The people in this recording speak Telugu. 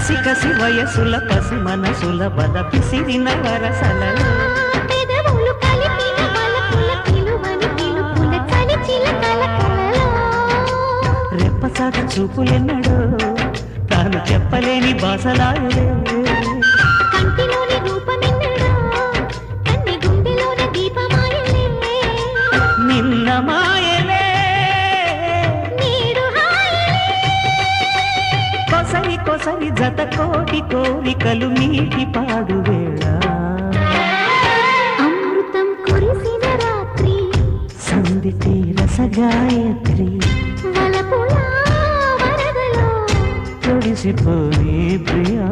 కసి కసి వయసుల పసి మనసుల బల పిసిరిన వరసలలో పెదవులు కలిపిన బలపుల పిలువని పిలుపుల చలిచిలకల కలలో రెప్పసాటి చూపులెన్నడో తాను చెప్పలేని బాసలాయలే కంటిలోని రూపమెన్నడో కన్ని గుండెలోని దీపమాయలే నిన్న మాయలే నేడు హాయలే కొసరి కొసరి జత కోటి కోరికలు నీటి పాడు వేళ అమృతం కురిసిన రాత్రి సందిటి రసగాయత్రి వలపుల వరదలో తొడిసిపోయి ప్రియా